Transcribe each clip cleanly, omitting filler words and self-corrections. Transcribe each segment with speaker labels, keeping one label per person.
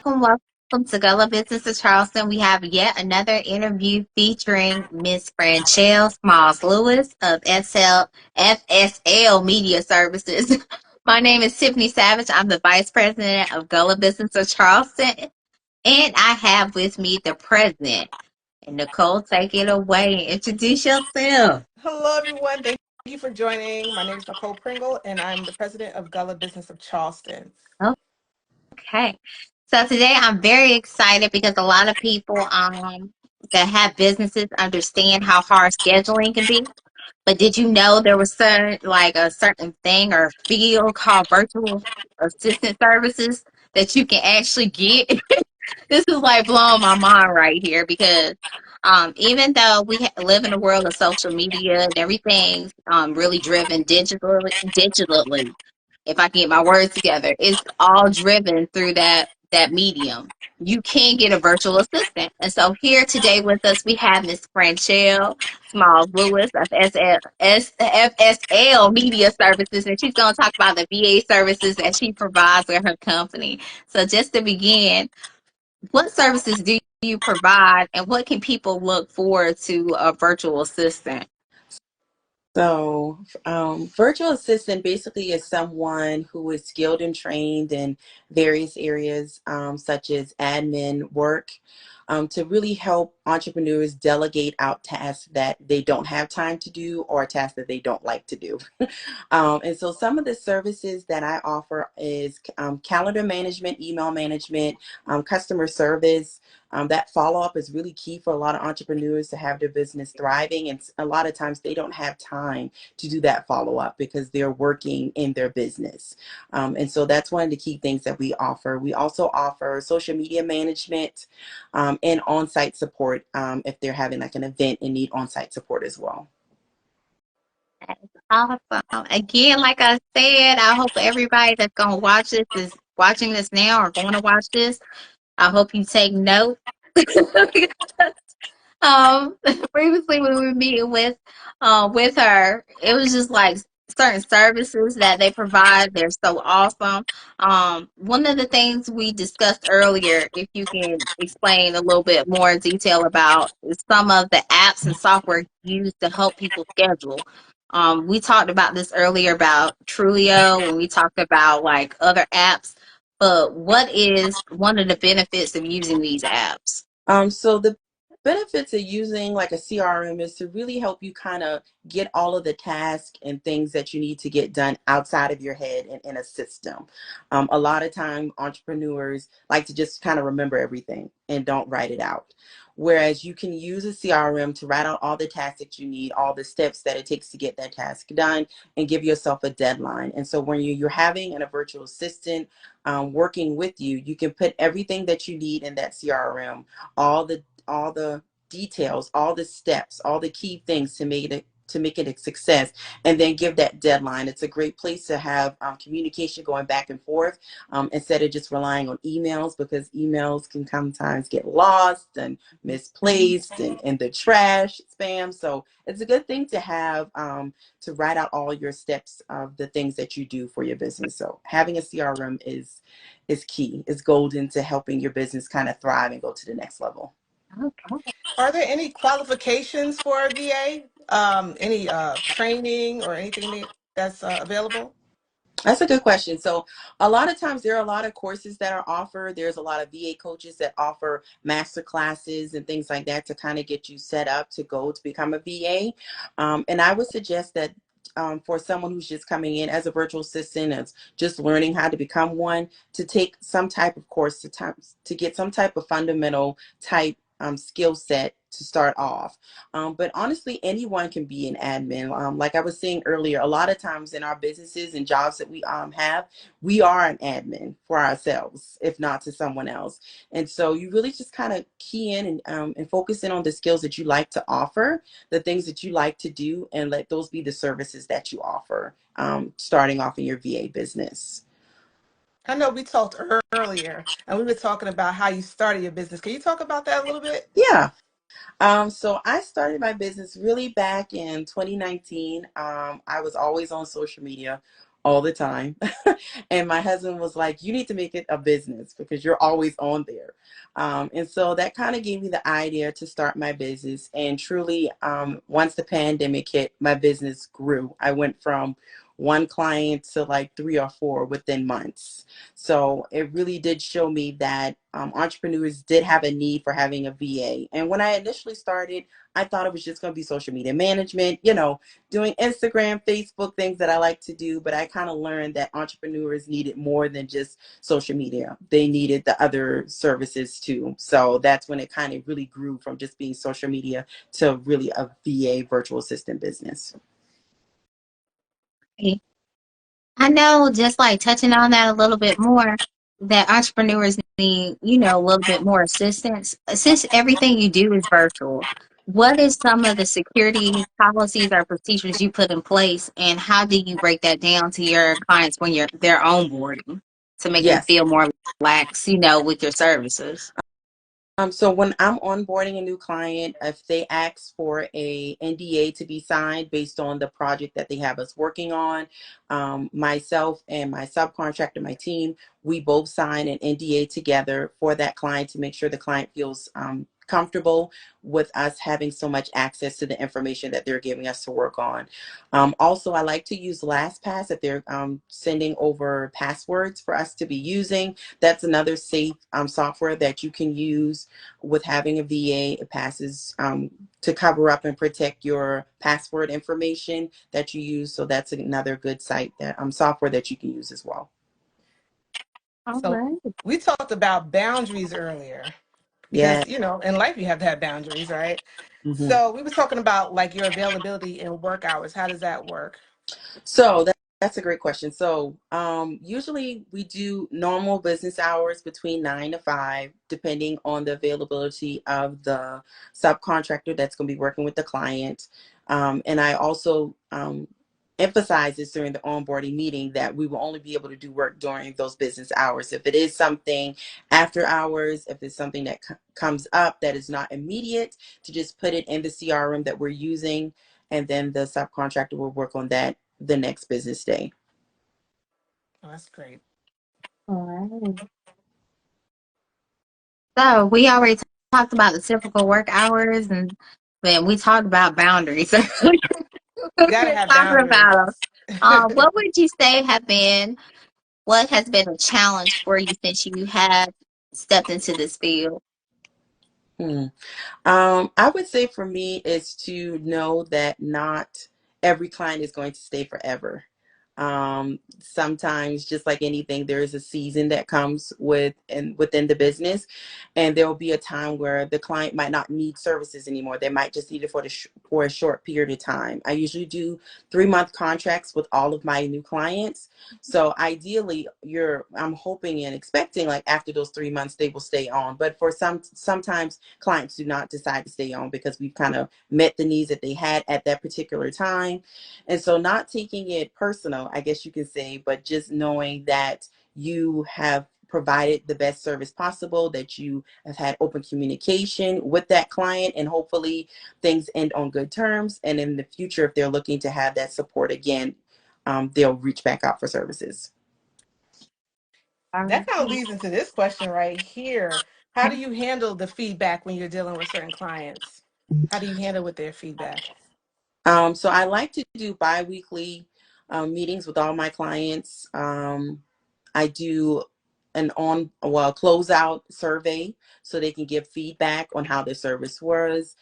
Speaker 1: welcome to Gullah Business of Charleston. We have yet another interview featuring Miss Franchelle Smalls Lewis of FSL Media Services. My name is Tiffany Savage. I'm the Vice President of Gullah Business of Charleston, and I have with me the President. And Nicole, take it away and introduce yourself.
Speaker 2: Hello, everyone. Thank you for joining. My name is Nicole Pringle, and I'm the president of Gullah Business of Charleston.
Speaker 1: Okay. So today I'm very excited because a lot of people that have businesses understand how hard scheduling can be. But did you know there was a certain thing or field called virtual assistant services that you can actually get? This is like blowing my mind right here because even though we live in a world of social media and everything's really driven digitally, if I can get my words together, it's all driven through that medium. You can get a virtual assistant. And so here today with us, we have Miss Franchelle Smalls Lewis of FSL Media Services, and she's going to talk about the VA services that she provides with her company. So just to begin, what services do you provide, and what can people look forward to a virtual assistant?
Speaker 3: Virtual assistant basically is someone who is skilled and trained in various areas, such as admin work, to really help entrepreneurs delegate out tasks that they don't have time to do or tasks that they don't like to do. And so some of the services that I offer is calendar management, email management, customer service. That follow up is really key for a lot of entrepreneurs to have their business thriving. And a lot of times they don't have time to do that follow up because they're working in their business. And so that's one of the key things that we offer. We also offer social media management and on site support if they're having like an event and need on site support as well.
Speaker 1: Awesome. Again, like I said, I hope everybody that's going to watch this is watching this now or going to watch this. I hope you take note. um Previously when we were meeting with her, it was just like certain services that they provide, they're so awesome. One of the things we discussed earlier, if you can explain a little bit more in detail about is some of the apps and software used to help people schedule. We talked about this earlier about Trulio when we talked about like other apps, but what is one of the benefits of using these apps?
Speaker 3: So the benefits of using like a CRM is to really help you kind of get all of the tasks and things that you need to get done outside of your head and in a system. A lot of time entrepreneurs like to just kind of remember everything and don't write it out. Whereas you can use a CRM to write out all the tasks that you need, all the steps that it takes to get that task done, and give yourself a deadline. And so when you're having a virtual assistant working with you, you can put everything that you need in that CRM, all the details, all the steps, all the key things to make it a success, and then give that deadline. It's a great place to have communication going back and forth instead of just relying on emails, because emails can sometimes get lost and misplaced and in the trash, spam. So it's a good thing to have to write out all your steps of the things that you do for your business. So having a CRM is key, is golden to helping your business kind of thrive and go to the next level.
Speaker 1: Okay.
Speaker 2: Are there any qualifications for a VA? Any training or anything that's available?
Speaker 3: That's a good question. So a lot of times there are a lot of courses that are offered. There's a lot of VA coaches that offer master classes and things like that to kind of get you set up to go to become a VA. And I would suggest that for someone who's just coming in as a virtual assistant, as just learning how to become one, to take some type of course to get some type of fundamental type skill set to start off. But honestly, anyone can be an admin. Like I was saying earlier, a lot of times in our businesses and jobs that we have, we are an admin for ourselves, if not to someone else. And so you really just kind of key in and focus in on the skills that you like to offer, the things that you like to do, and let those be the services that you offer, starting off in your VA business.
Speaker 2: I know we talked earlier and we were talking about how you started your business. Can you talk about that a little bit?
Speaker 3: Yeah. So I started my business really back in 2019. I was always on social media, all the time. And my husband was like, you need to make it a business because you're always on there. And so that kind of gave me the idea to start my business. And truly, once the pandemic hit, my business grew. I went from one client to like three or four within months. So it really did show me that entrepreneurs did have a need for having a VA. And when I initially started, I thought it was just going to be social media management, doing Instagram, Facebook, things that I like to do. But I kind of learned that entrepreneurs needed more than just social media. They needed the other services too. So that's when it kind of really grew from just being social media to really a VA virtual assistant business.
Speaker 1: I know, just like touching on that a little bit more, that entrepreneurs need, a little bit more assistance. Since everything you do is virtual, what is some of the security policies or procedures you put in place, and how do you break that down to your clients when they're onboarding to make them
Speaker 3: Yes.
Speaker 1: feel more relaxed, with your services?
Speaker 3: So when I'm onboarding a new client, if they ask for a NDA to be signed based on the project that they have us working on, myself and my subcontractor, my team, we both sign an NDA together for that client to make sure the client feels comfortable with us having so much access to the information that they're giving us to work on. Also, I like to use LastPass if they're sending over passwords for us to be using. That's another safe software that you can use with having a VA. It passes to cover up and protect your password information that you use. So that's another good site that software that you can use as well.
Speaker 1: All
Speaker 2: So
Speaker 1: right.
Speaker 2: we talked about boundaries earlier
Speaker 3: Yeah.
Speaker 2: because, in life you have to have boundaries, right?
Speaker 3: Mhm.
Speaker 2: So we were talking about like your availability in work hours. How does that work?
Speaker 3: So that's a great question. So usually we do normal business hours between 9 to 5, depending on the availability of the subcontractor that's going to be working with the client. And I also emphasize this during the onboarding meeting that we will only be able to do work during those business hours. If it is something after hours, if it's something that comes up that is not immediate, to just put it in the CRM that we're using, and then the subcontractor will work on that the next business day.
Speaker 2: Oh, that's great.
Speaker 1: All right. So we already talked about the typical work hours, and then we talked about boundaries.
Speaker 2: You got to
Speaker 1: We're
Speaker 2: have
Speaker 1: talking
Speaker 2: boundaries.
Speaker 1: about them. What would you say what has been a challenge for you since you have stepped into this field?
Speaker 3: Hmm. I would say for me is to know that not every client is going to stay forever. Sometimes, just like anything, there is a season that comes within the business, and there will be a time where the client might not need services anymore. They might just need it for a short period of time. I usually do 3-month contracts with all of my new clients. So ideally, I'm hoping and expecting like after those 3 months they will stay on. But for sometimes clients do not decide to stay on because we've kind of met the needs that they had at that particular time. And so not taking it personal, I guess you can say, but just knowing that you have provided the best service possible, that you have had open communication with that client, and hopefully things end on good terms. And in the future, if they're looking to have that support again, they'll reach back out for services.
Speaker 2: That
Speaker 1: Um,
Speaker 2: kind of leads into this question right here. How do you handle the feedback when you're dealing with certain clients? How do you handle with their feedback?
Speaker 3: So I like to do biweekly meetings with all my clients. I do closeout survey so they can give feedback on how their service was,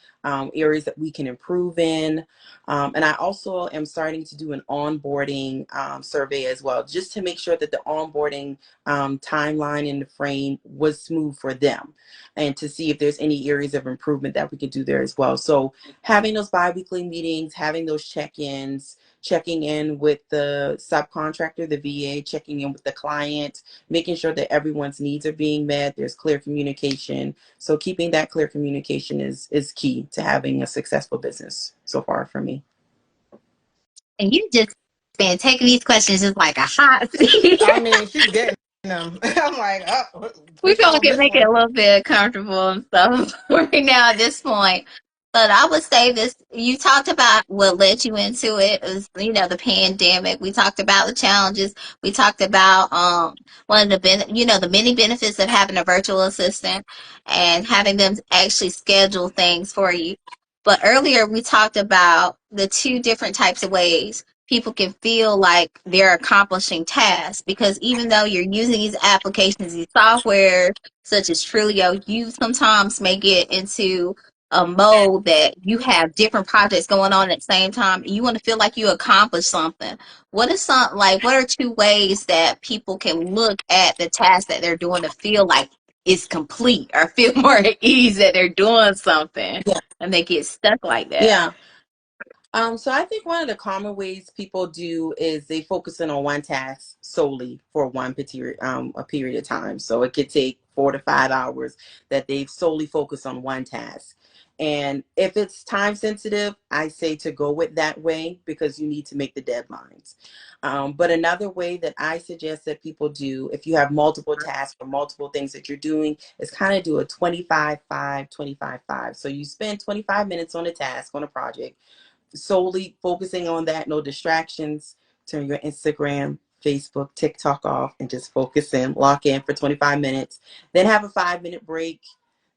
Speaker 3: areas that we can improve in. And I also am starting to do an onboarding survey as well, just to make sure that the onboarding timeline and the frame was smooth for them, and to see if there's any areas of improvement that we could do there as well. So having those biweekly meetings, having those check-ins, checking in with the subcontractor, the VA, checking in with the client, making sure that everyone's needs are being met. There's clear communication. So keeping that clear communication is key to having a successful business so far for me.
Speaker 1: and you just been taking these questions just like a hot seat.
Speaker 2: I mean, she's getting them. I'm like, oh,
Speaker 1: We're
Speaker 2: push her
Speaker 1: gonna
Speaker 2: on this
Speaker 1: make it
Speaker 2: one.
Speaker 1: a little bit comfortable and stuff right now at this point. But I would say this, you talked about what led you into it is, the pandemic. We talked about the challenges. We talked about one of the many benefits of having a virtual assistant and having them actually schedule things for you. But earlier we talked about the two different types of ways people can feel like they're accomplishing tasks because even though you're using these applications, these software such as Trilio, you sometimes may get into a mode that you have different projects going on at the same time. You want to feel like you accomplished something. What are two ways that people can look at the task that they're doing to feel like it's complete or feel more at ease that they're doing something
Speaker 3: Yeah.
Speaker 1: and they get stuck like that?
Speaker 3: Yeah. So I think one of the common ways people do is they focus in on one task solely for one a period of time. So it could take 4 to 5 hours that they've solely focused on one task. And if it's time sensitive, I say to go with that way because you need to make the deadlines. But another way that I suggest that people do, if you have multiple tasks or multiple things that you're doing, is kind of do a 25-5, 25-5. So you spend 25 minutes on a task, on a project, solely focusing on that, no distractions. Turn your Instagram, Facebook, TikTok off and just focus in, lock in for 25 minutes. Then have a 5 minute break.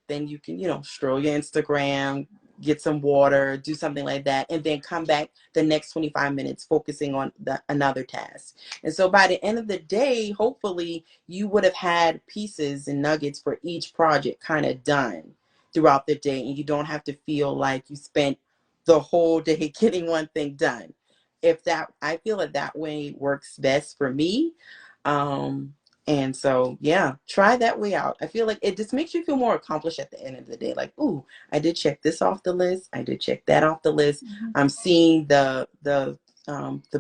Speaker 3: Then you can, stroll your Instagram, get some water, do something like that, and then come back the next 25 minutes focusing on another task. And so by the end of the day, hopefully you would have had pieces and nuggets for each project kind of done throughout the day, and you don't have to feel like you spent the whole day getting one thing done. I feel that that way works best for me. Um, and so, yeah, try that way out. I feel like it just makes you feel more accomplished at the end of the day. Like, ooh, I did check this off the list. I did check that off the list. I'm seeing the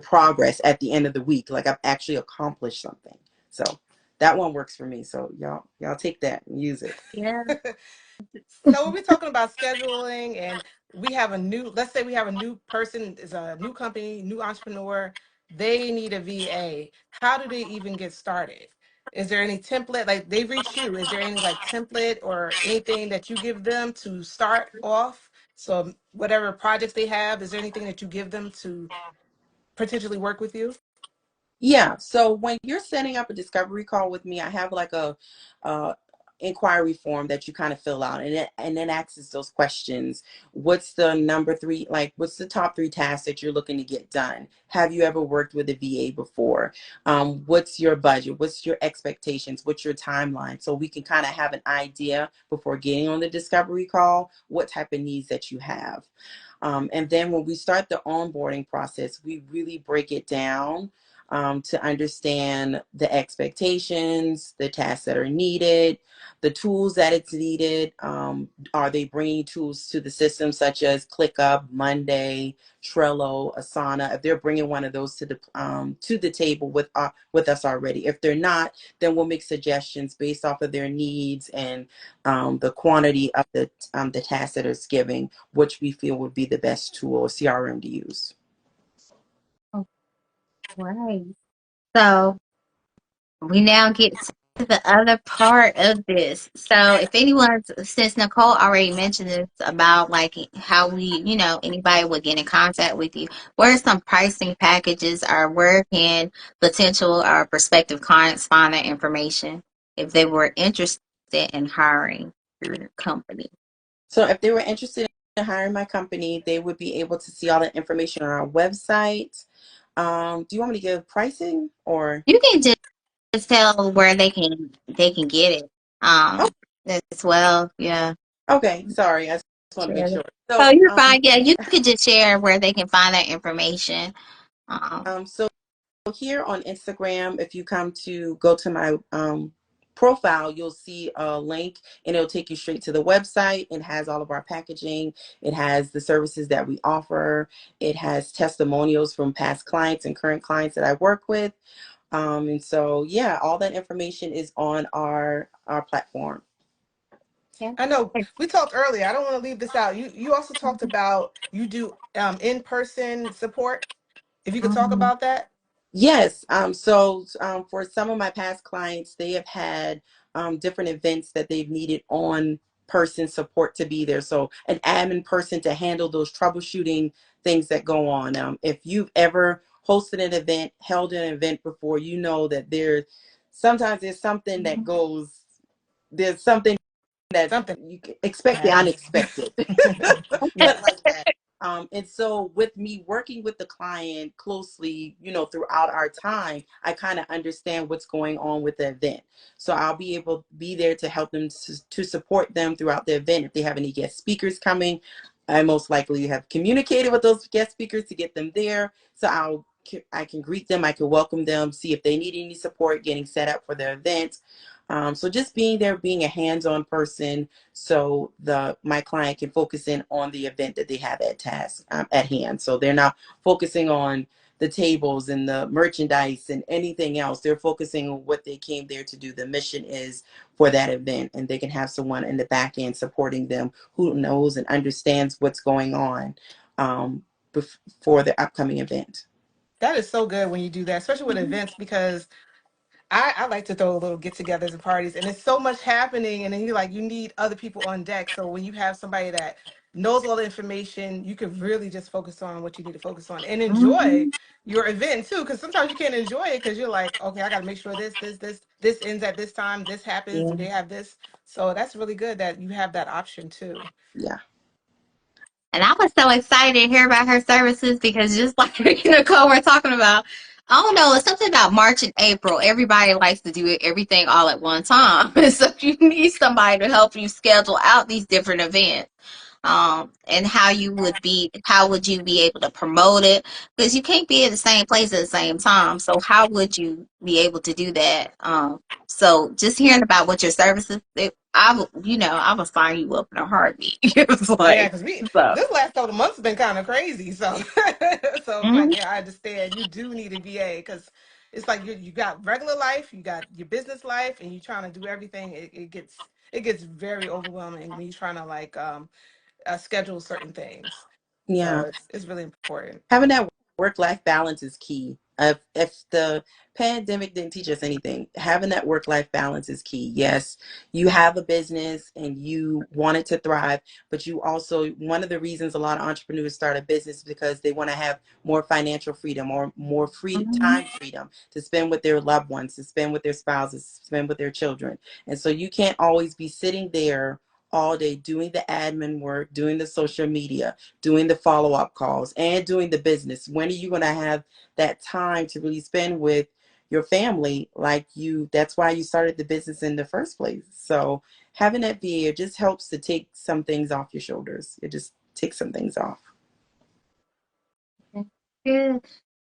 Speaker 3: progress at the end of the week. Like I've actually accomplished something. So that one works for me. So y'all take that and use it.
Speaker 1: Yeah.
Speaker 2: So when we're talking about scheduling and let's say we have a new person, is a new company, new entrepreneur, they need a VA. How do they even get started? Is there any template, like they reach you, is there any like template or anything that you give them to start off? So whatever projects they have, is there anything that you give them to potentially work with you?
Speaker 3: Yeah. So when you're setting up a discovery call with me, I have like a inquiry form that you kind of fill out, and then asks those questions. What's the number three? Like, what's the top three tasks that you're looking to get done? Have you ever worked with a VA before? What's your budget? What's your expectations? What's your timeline? So we can kind of have an idea before getting on the discovery call what type of needs that you have. And then when we start the onboarding process, we really break it down to understand the expectations, the tasks that are needed, the tools that it's needed. Are they bringing tools to the system such as ClickUp, Monday, Trello, Asana? If they're bringing one of those to the table with us already. If they're not, then we'll make suggestions based off of their needs and the quantity of the tasks that it's giving, which we feel would be the best tool or CRM to use.
Speaker 1: Right. So we now get to the other part of this. So if anyone, since Nicole already mentioned this about like how anybody would get in contact with you, what are some pricing packages or where can potential or prospective clients find that information if they were interested in hiring your company?
Speaker 3: So if they were interested in hiring my company, they would be able to see all the information on our website. Do you want me to give pricing or?
Speaker 1: You can just tell where they can get it.
Speaker 3: Oh,
Speaker 1: As well. Yeah.
Speaker 3: okay. Sorry, I just want to make
Speaker 1: Share
Speaker 3: sure.
Speaker 1: it. Oh,
Speaker 3: So,
Speaker 1: you're fine. Yeah, you could just share where they can find that information.
Speaker 3: so here on Instagram, if you go to my profile, you'll see a link and it'll take you straight to the website. It has all of our packaging. It has the services that we offer. It has testimonials from past clients and current clients that I work with. And so, yeah, all that information is on our platform.
Speaker 1: Yeah.
Speaker 2: I know we talked earlier. I don't want to leave this out. You also talked about you do in-person support. If you could talk
Speaker 1: Mhm.
Speaker 2: about that.
Speaker 3: Yes. So for some of my past clients, they have had different events that they've needed on person support to be there. So an admin person to handle those troubleshooting things that go on. If you've ever hosted an event, held an event before, you know that sometimes there's something that goes, there's something that
Speaker 2: Something
Speaker 3: you can expect the
Speaker 2: happens.
Speaker 3: unexpected.
Speaker 2: Yeah.
Speaker 3: But like that. And so with me working with the client closely, throughout our time, I kind of understand what's going on with the event. So I'll be able to be there to help them to support them throughout the event. If they have any guest speakers coming, I most likely have communicated with those guest speakers to get them there. So I can greet them, I can welcome them, see if they need any support getting set up for their event. So just being there, being a hands-on person, so my client can focus in on the event that they have at hand. So they're not focusing on the tables and the merchandise and anything else. They're focusing on what they came there to do. The mission is for that event, and they can have someone in the back end supporting them who knows and understands what's going on for the upcoming event.
Speaker 2: That is so good when you do that, especially with events, because I like to throw little get-togethers and parties, and it's so much happening, and then you need other people on deck. So when you have somebody that knows all the information, you can really just focus on what you need to focus on and enjoy
Speaker 1: Mhm.
Speaker 2: your event too. Because sometimes you can't enjoy it because you're like, okay, I got to make sure this ends at this time. This happens. Do
Speaker 3: Yeah.
Speaker 2: they have this? So that's really good that you have that option too.
Speaker 3: Yeah.
Speaker 1: And I was so excited to hear about her services because just like Nicole we're talking about, I don't know, it's something about March and April. Everybody likes to do everything all at one time. So you need somebody to help you schedule out these different events. And how would you be able to promote it? Because you can't be at the same place at the same time. So how would you be able to do that? So just hearing about what your services, I would sign you up in a heartbeat. It was
Speaker 2: Yeah,
Speaker 1: like,
Speaker 2: because
Speaker 1: so.
Speaker 2: this last couple of months has been kind of crazy. So so I'm like,
Speaker 1: Mhm.
Speaker 2: yeah, I understand. You do need a VA because it's like you got regular life, you got your business life, and you're trying to do everything. It gets very overwhelming when you're trying to schedule certain things. So
Speaker 3: Yeah.
Speaker 2: it's really important.
Speaker 3: Having that work-life balance is key. If the pandemic didn't teach us anything, having that work-life balance is key. Yes, you have a business and you want it to thrive, but you also, one of the reasons a lot of entrepreneurs start a business is because they want to have more financial freedom or more free
Speaker 1: Mhm.
Speaker 3: time freedom to spend with their loved ones, to spend with their spouses, to spend with their children. And so you can't always be sitting there all day doing the admin work, doing the social media, doing the follow-up calls, and doing the business. When are you going to have that time to really spend with your family? That's why you started the business in the first place. So having that VA just helps to take some things off your shoulders. It just takes some things off.
Speaker 1: Good.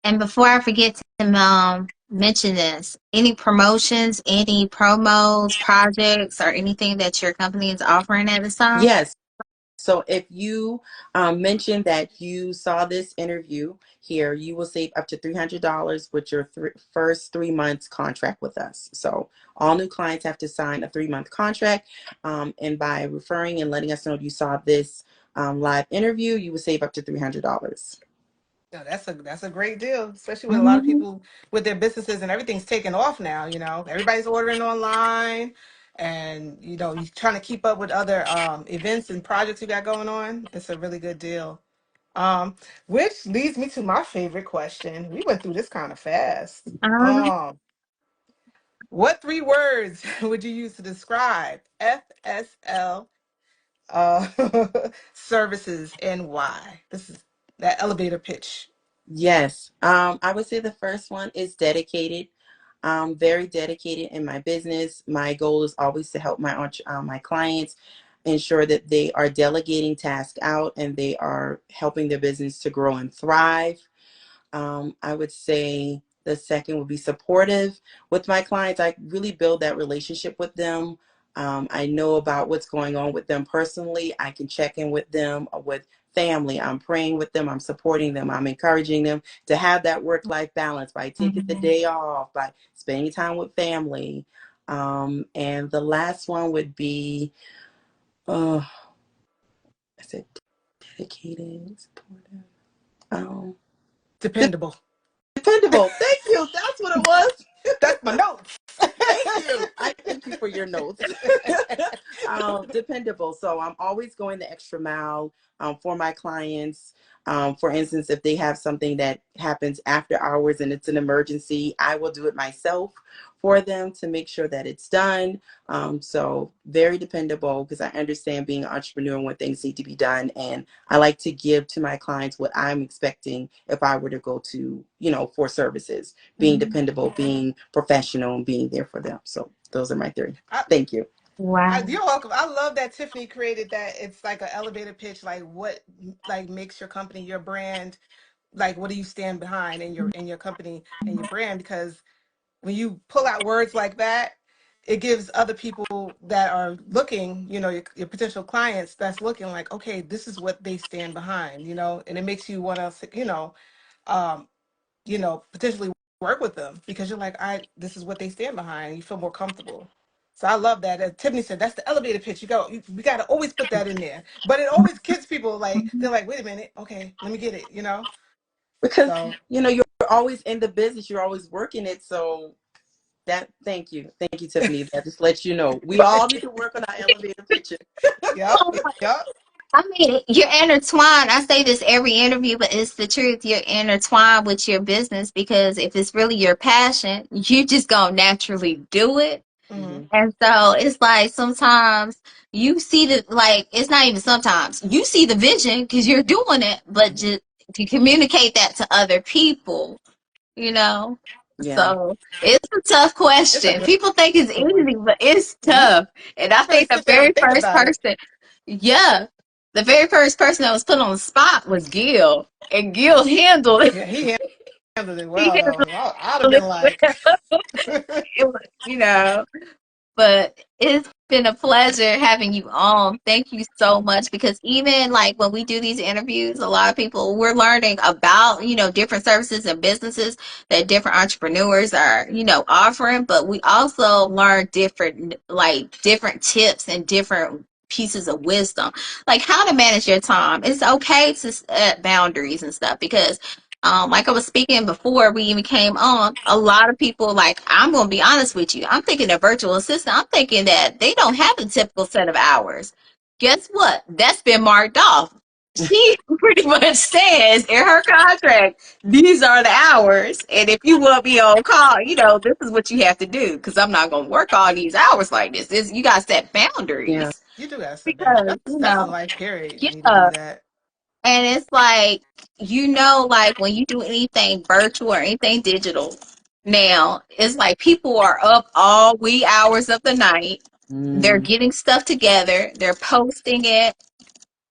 Speaker 1: And before I forget to mention this, any promotions, any promos, projects, or anything that your company is offering at this time?
Speaker 3: Yes. So if you mention that you saw this interview here, you will save up to $300 with your first 3 months contract with us. So all new clients have to sign a 3-month contract. And by referring and letting us know you saw this live interview, you will save up to $300.
Speaker 2: No, that's a great deal, especially with a lot of
Speaker 1: Mhm.
Speaker 2: people with their businesses and everything's taken off now. Everybody's ordering online, and you're trying to keep up with other events and projects you got going on. It's a really good deal. Um, which leads me to my favorite question. We went through this kind of fast.
Speaker 1: Um,
Speaker 2: What three words would you use to describe FSL uh, services and why? This is that elevator pitch.
Speaker 3: Yes. I would say the first one is dedicated. Very dedicated in my business. My goal is always to help my clients ensure that they are delegating tasks out and they are helping their business to grow and thrive. I would say the second would be supportive with my clients. I really build that relationship with them. I know about what's going on with them personally. I can check in with them with family. I'm praying with them. I'm supporting them. I'm encouraging them to have that work-life balance by taking the
Speaker 1: mhm.
Speaker 3: day off, by spending time with family. And the last one would be, uh, I said dedicated, supportive, um,
Speaker 2: Dependable.
Speaker 3: dependable. Thank you. That's what it was.
Speaker 2: That's my notes.
Speaker 3: Thank you. I thank you for your notes. Dependable. So I'm always going the extra mile for my clients. For instance, if they have something that happens after hours and it's an emergency, I will do it myself for them to make sure that it's done. So very dependable because I understand being an entrepreneur when things need to be done. And I like to give to my clients what I'm expecting if I were to go to, for services, being dependable, being professional, and being there for them. So those are my three.
Speaker 2: I,
Speaker 3: Thank you.
Speaker 1: Wow.
Speaker 2: you're welcome. I love that Tiffany created that. It's like an elevator pitch, like what like makes your company, your brand, like what do you stand behind in your company and your brand? Because when you pull out words like that, it gives other people that are looking, your potential clients that's looking like, okay, this is what they stand behind, and it makes you want to, um, potentially work with them because you're like, this is what they stand behind. You feel more comfortable. So I love that. As Tiffany said, that's the elevator pitch. We got to always put that in there. But it always gets people like, they're like, wait a minute, okay, let me get it.
Speaker 3: Because
Speaker 2: So
Speaker 3: you're always in the business, you're always working it. So thank you, Tiffany. That just lets you know we all need to work on our elevator pitches.
Speaker 2: yep, yep.
Speaker 1: I mean, you're intertwined. I say this every interview, but it's the truth. You're intertwined with your business because if it's really your passion, you just gonna naturally do it.
Speaker 2: Hmm.
Speaker 3: Hmm.
Speaker 1: And so it's like sometimes you see it's not even sometimes you see the vision because you're doing it, but
Speaker 3: Hmm.
Speaker 1: just to communicate that to other people, you know.
Speaker 3: Yeah.
Speaker 1: So it's a tough
Speaker 2: It's a
Speaker 1: question.
Speaker 2: good
Speaker 1: People think it's
Speaker 2: one.
Speaker 1: easy, but it's
Speaker 2: When you
Speaker 1: tough. And I
Speaker 2: really
Speaker 1: think the
Speaker 2: sit down
Speaker 1: very
Speaker 2: and think
Speaker 1: first
Speaker 2: about it,
Speaker 1: person, yeah, the very first person that was put on the spot was Gil, and Gil handled it.
Speaker 2: yeah, he handled it
Speaker 1: He
Speaker 2: well
Speaker 1: handled
Speaker 2: though. I'd have
Speaker 1: it
Speaker 2: been like,
Speaker 1: well. It was, but it's been a pleasure having you on. Thank you so much because even like when we do these interviews, a lot of people we're learning about, different services and businesses that different entrepreneurs are, offering, but we also learn different tips and different pieces of wisdom, like how to manage your time. It's okay to set boundaries and stuff because like I was speaking before we even came on, a lot of people, like, I'm going to be honest with you. I'm thinking a virtual assistant. I'm thinking that they don't have a typical set of hours. Guess what? That's been marked off. She pretty much says in her contract, these are the hours. And if you want me on call, this is what you have to do because I'm not going to work all these hours like this. You got to set
Speaker 3: Yeah.
Speaker 1: boundaries
Speaker 2: you do gotta sit down.
Speaker 1: because,
Speaker 2: That's in life, period. You need to do
Speaker 1: yeah.
Speaker 2: that.
Speaker 1: And it's like, like when you do anything virtual or anything digital now, it's like people are up all wee hours of the night. They're
Speaker 3: Mm.
Speaker 1: getting stuff together. They're posting it.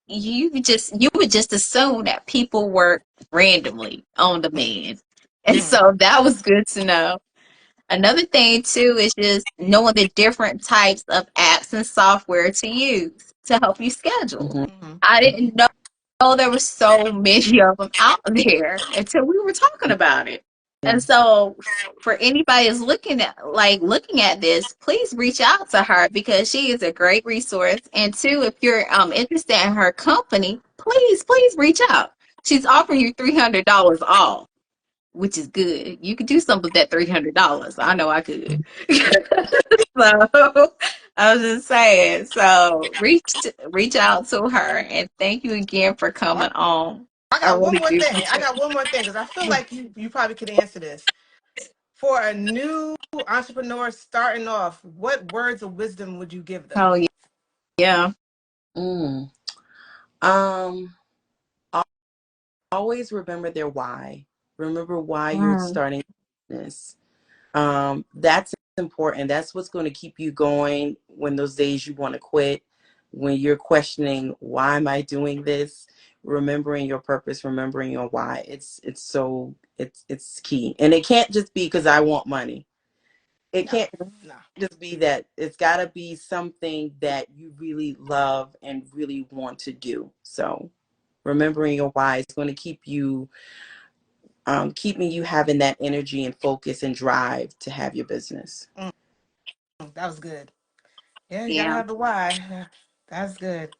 Speaker 1: You would just assume that people work randomly on demand. And
Speaker 2: Mm,
Speaker 1: so that was good to know. Another thing too is just knowing the different types of apps and software to use to help you schedule.
Speaker 3: Hmm.
Speaker 2: mm,
Speaker 1: I didn't know there were so many of them out there until we were talking about it.
Speaker 3: Yeah.
Speaker 1: And so for anybody who's looking at this, please reach out to her because she is a great resource. And two, if you're interested in her company, please reach out. She's offering you $300 off, which is good. You could do something with that $300. I know I could. So I was just saying. So reach out to her and thank you again for
Speaker 2: mm.
Speaker 1: coming on.
Speaker 2: I
Speaker 1: I
Speaker 2: got one
Speaker 1: really
Speaker 2: more
Speaker 1: do
Speaker 2: thing. I
Speaker 1: appreciate
Speaker 2: got one more thing because I feel like you probably could answer this. For a new entrepreneur starting off, what words of wisdom would you give
Speaker 1: it.
Speaker 2: them?
Speaker 1: Oh yeah.
Speaker 3: Mm. Um, al- Always remember their why. Remember why you're
Speaker 1: Mm,
Speaker 3: starting this. That's important. That's what's going to keep you going when those days you want to quit, when you're questioning, why am I doing this? Remembering your purpose, remembering your why. It's key. And it can't just be because I want money. It
Speaker 2: No,
Speaker 3: can't
Speaker 2: no.
Speaker 3: just be that. It's got to be something that you really love and really want to do. So remembering your why is going to keeping you having that energy and focus and drive to have your business.
Speaker 2: Mm, that was good. Yeah, you gotta
Speaker 1: yeah.
Speaker 2: have the why. Yeah, that's good.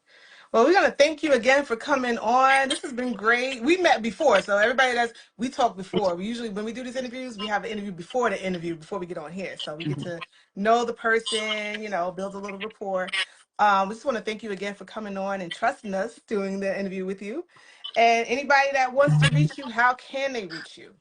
Speaker 2: Well, we're gonna thank you again for coming on. This has been great. We met before, so everybody we talked before. We usually when we do these interviews, we have an interview before the interview before we get on here, so we get
Speaker 3: Mhm.
Speaker 2: to know the person, build a little rapport. We just want to thank you again for coming on and trusting us doing the interview with you. And anybody that wants to reach you, how can they reach you?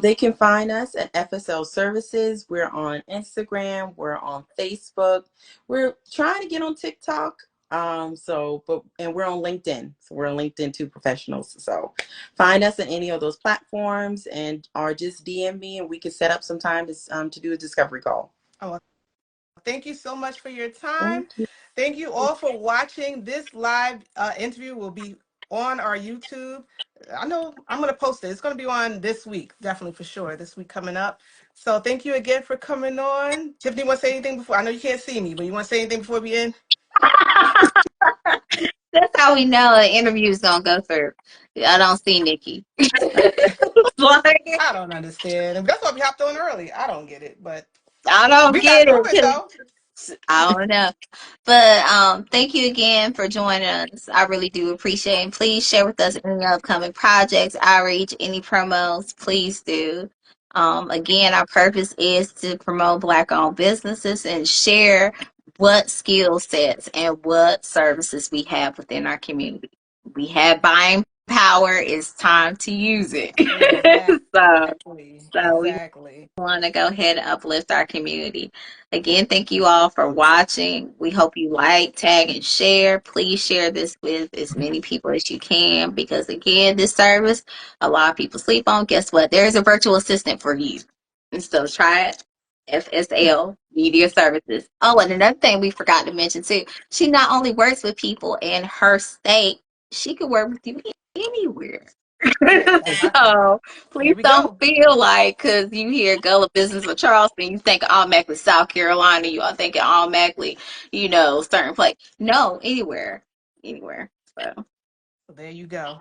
Speaker 3: They can find us at FSL Services. We're on Instagram. We're on Facebook. We're trying to get on TikTok. And we're on LinkedIn. So we're on LinkedIn too, professionals. So find us on any of those platforms, and or just DM me, and we can set up some time to do a discovery call.
Speaker 2: Oh, thank you so much for your time.
Speaker 3: Thank you.
Speaker 2: Thank you all for watching. This live interview will be on our YouTube. I know I'm going to post it. It's going to be on this week, definitely for sure. This week coming up. So thank you again for coming on. Tiffany, want to say anything before? I know you can't see me, but you want to say anything before we end?
Speaker 1: That's how we know an interview is gonna go through. I don't see Nikki. Like,
Speaker 2: I don't understand. That's why we hopped on early. I don't get it, but
Speaker 1: I don't
Speaker 2: we got
Speaker 1: get
Speaker 2: through
Speaker 1: it
Speaker 2: it
Speaker 1: 'cause
Speaker 2: though.
Speaker 1: I don't know. But thank you again for joining us. I really do appreciate it. Please share with us any upcoming projects, outreach, any promos. Please do. Again, our purpose is to promote Black-owned businesses and share what skill sets and what services we have within our community. We have buying power. It's time to use it. so, so we
Speaker 2: Exactly.
Speaker 1: want to go ahead and uplift our community. Again, thank you all for watching. We hope you like, tag, and share. Please share this with as many people as you can because, again, this service, a lot of people sleep on. Guess what? There's a virtual assistant for you. And so try it. FSL Media Services. Oh, and another thing we forgot to mention too, she not only works with people in her state, she could work with you anywhere.
Speaker 2: Exactly.
Speaker 1: So
Speaker 2: There
Speaker 1: please
Speaker 2: we
Speaker 1: don't
Speaker 2: go.
Speaker 1: feel like because you hear Gullah Business of Charleston, you think automatically South Carolina, you are thinking automatically, certain place. No, anywhere, anywhere. So
Speaker 2: So there you go.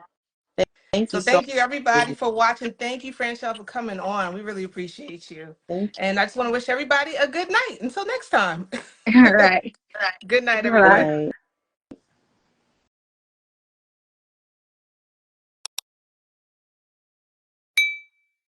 Speaker 3: Thank you
Speaker 2: So
Speaker 3: so
Speaker 2: thank you
Speaker 3: much.
Speaker 2: everybody for watching. Thank you, Franchelle, for coming on. We really appreciate you.
Speaker 3: Thank
Speaker 2: And I just want to wish everybody a good night. Until next time.
Speaker 1: all right,
Speaker 2: Good night,
Speaker 1: all
Speaker 3: you. Good
Speaker 1: right.
Speaker 2: everyone.
Speaker 3: night.